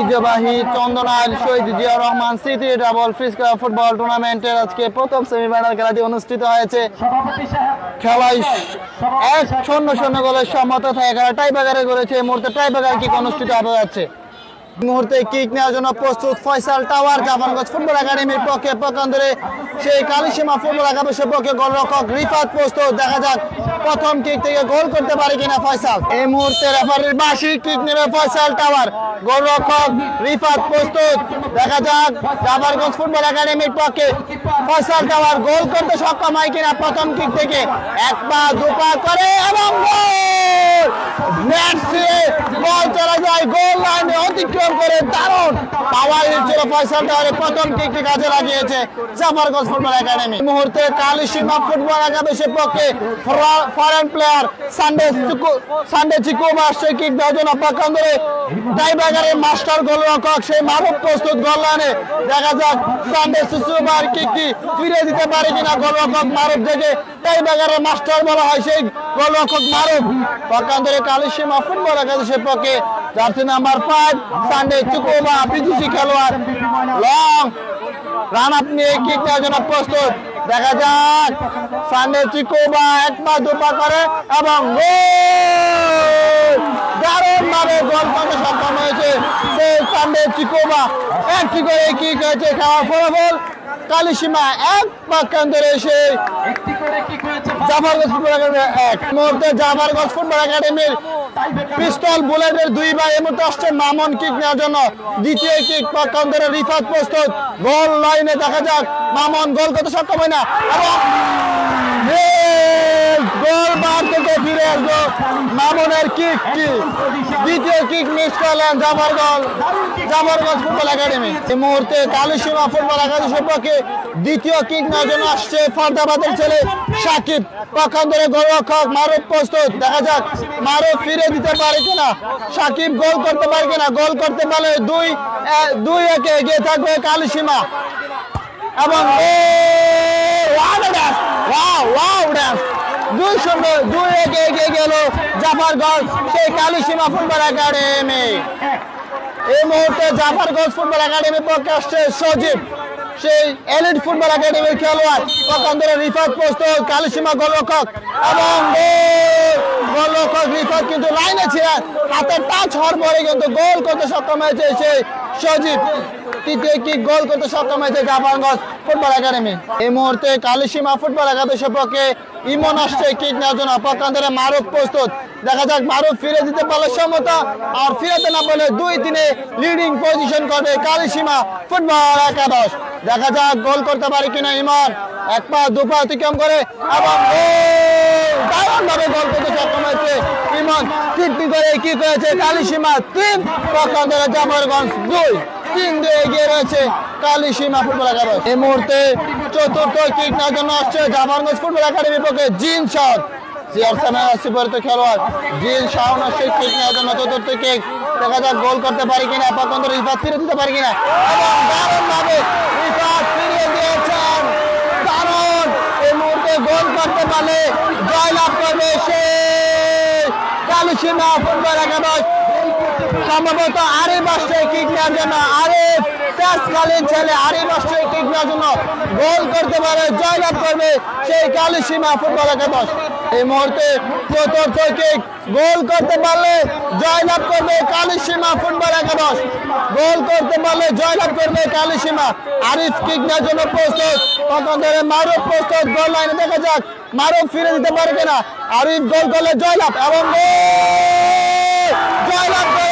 ঐতিহ্যবাহী চন্দনাইল শহীদ জিয়া রহমান স্মৃতি double ফ্রিস্কার football টুর্নামেন্টের আজকে প্রথম সেমিফাইনাল খেলাটি অনুষ্ঠিত হয়েছে। খেলায় 1-0 গোলের সমতা থাকে, টাইব্রেকারে করেছে। এই মুহূর্তে টাইব্রেকার কিক অনুষ্ঠিত হতে যাচ্ছে। মুহূর্তে কিক নেওয়ার জন্য প্রস্তুত ফয়সাল টাওয়ার জাফরগঞ্জ ফুটবল একাডেমির পক্ষে পক্ষান্তরে সেই কালিসীমা ফুটবল একাদশের পক্ষে গোলরক্ষক রিফাত প্রস্তুত। দেখা যাক প্রথম কিক থেকে গোল করতে পারে কিনা ফয়সাল। এই মুহূর্তে রেফারির বাঁশি কিক নেবে ফয়সাল টাওয়ার, গোলরক্ষক রিফাত প্রস্তুত। দেখা যাক জাফরগঞ্জ ফুটবল একাডেমির পক্ষে ফয়সাল টাওয়ার গোল করতে সক্ষম হয় কিনা প্রথম কিক থেকে। এক পা দু পা করে এবং বল চলে যায় গোল লাইনে অতিক্রম করে। দারুণ পাওয়ার ছিল ফয়সাল টাওয়ারের প্রথম কিকটি কাজে লাগিয়েছে জাফরগঞ্জ ফুটবল একাডেমি। এই মুহূর্তে কালিসীমা ফুটবল একাদশের পক্ষে ফরেন প্লেয়ার সানডে চিকুবা সেই কিক দেওয়ার জন্য পক্ষান্তরে টাইব্রেকারের মাস্টার গোলরক্ষক সেই মারুফ প্রস্তুত গোল লাইনে। দেখা যাক সানডে চিকুবার কিকটি ফিরে দিতে পারে কিনা গোলরক্ষক মারুফ, থেকে টাইব্রেকারের মাস্টার বলা হয় সেই গোলরক্ষক মারুফ। পক্ষান্তরে কালিসীমা ফুটবল একাদশের পক্ষে জার্সি নাম্বার 5 সানডে চিকুবা বিদেশি খেলোয়াড় লং রান আপ নিয়ে কিক দেওয়ার জন্য প্রস্তুত। দেখা যাক সানডে চিকুবা এক পা দু পা করে এবং দারুণ ভাবে গোল করতে সক্ষম হয়েছে সেই সানডে চিকুবা। একটি করে কিক হয়েছে। খেলার ফলাফল কালিসীমা 1, পক্ষান্তরে এসে জাফরগঞ্জ ফুটবল একাডেমি 1। মুহূর্তে জাফরগঞ্জ ফুটবল একাডেমির পিস্তল বুলেটের 2 ভাই এই মুহূর্তে আসছে মামুন কিক নেওয়ার জন্য। দ্বিতীয় কিক পক্ষান্তরে রিফাত প্রস্তুত গোল লাইনে। দেখা যাক মামুন গোল করতে সক্ষম হয় না এবং গোল বার থেকে ফিরে আসলো মামুনের কিকটি। দ্বিতীয় কিক মিস করলেন জাফরগঞ্জ ফুটবল একাডেমি। এই মুহূর্তে কালিসীমা ফুটবল একাদশের পক্ষে দ্বিতীয় কিক নেওয়ার জন্য আসছে ফরদাবাদের ছেলে সাকিব, পক্ষান্তরে গোলরক্ষক মারুফ প্রস্তুত। দেখা যাক মারুফ ফিরে দিতে পারে কিনা, সাকিব গোল করতে পারে কিনা। গোল করতে পারলে 2-1 এগিয়ে থাকবে কালিসীমা এবং 2-1 এগিয়ে গেল জাফরগঞ্জ সেই কালিসীমা ফুটবল একাডেমি। এই মুহূর্তে জাফরগঞ্জ ফুটবল একাডেমির পক্ষে আসছে সজীব, সেই এলিট ফুটবল একাডেমির খেলোয়াড়। পক্ষান্তরে রিফাত প্রস্তুত, কালিসীমা গোলরক্ষক এবং গোলরক্ষক রিফাত কিন্তু লাইনে ছিলেন, হাতে টাচ হওয়ার পরে কিন্তু গোল করতে সক্ষম হয়েছে সেই সজীব। তৃতীয় কিক গোল করতে সক্ষম হয়েছে জাফরগঞ্জ ফুটবল একাডেমি। এই মুহূর্তে কালিসীমা ফুটবল একাদশের পক্ষে ইমন আসছে কিক নেওয়ার জন্য, পক্ষান্তরে মারুফ প্রস্তুত। দেখা যাক মারুফ ফিরে দিতে পারলে সমতা, আর ফিরাতে না পারলে 2-3 লিডিং পজিশন করবে কালিসীমা ফুটবল একাদশ। দেখা যাক গোল করতে পারে কিনা ইমন। এক পা দু পা অতিক্রম করে এবং দারুণ ভাবে গোল করতে সক্ষম হয়েছে ইমন। কিকটি করে কি করেছে কালিসীমা 3, পক্ষান্তরে জাফরগঞ্জ 2-3 এগিয়ে রয়েছে কালিসীমা ফুটবল একাদশ। এই মুহূর্তে চতুর্থ কিক নেওয়ার জন্য আসছে জাফরগঞ্জ ফুটবল একাডেমির পক্ষে জিন শাওন, সুপরিচিত খেলোয়াড় জিন শাওন আসছে কিক নেওয়ার জন্য চতুর্থ কিক। দেখা যাক গোল করতে পারে কিনা, পক্ষান্তরে রিফাত ফিরে দিতে পারে কিনা এবং দারুণ ভাবে রিফাত ফিরিয়ে দিয়েছেন। দারুণ এই মুহূর্তে গোল করতে পারলে জয়লাভ করবে সেই কালিসীমা ফুটবল একাদশ। সম্ভবত আরিফ আসছে কিক নেওয়ার জন্য, আরিফ তেজখালীর ছেলে আরিফ আসছে কিক নেওয়ার জন্য। গোল করতে পারে জয়লাভ করবে সেই কালিসীমা ফুটবল একাদশ। এই মুহূর্তে চতুর্থ কিক গোল করতে পারলে জয়লাভ করবে কালিসীমা ফুটবল একাদশ। গোল করতে পারলে জয়লাভ করবে কালিসীমা। আরিফ কিক নেওয়ার জন্য প্রস্তুত, পক্ষান্তরে মারুফ প্রস্তুত গোল লাইনে। দেখা যাক মারুফ ফিরে দিতে পারে কিনা। আরিফ গোল করলে জয়লাভ এবং জয়লাভ করে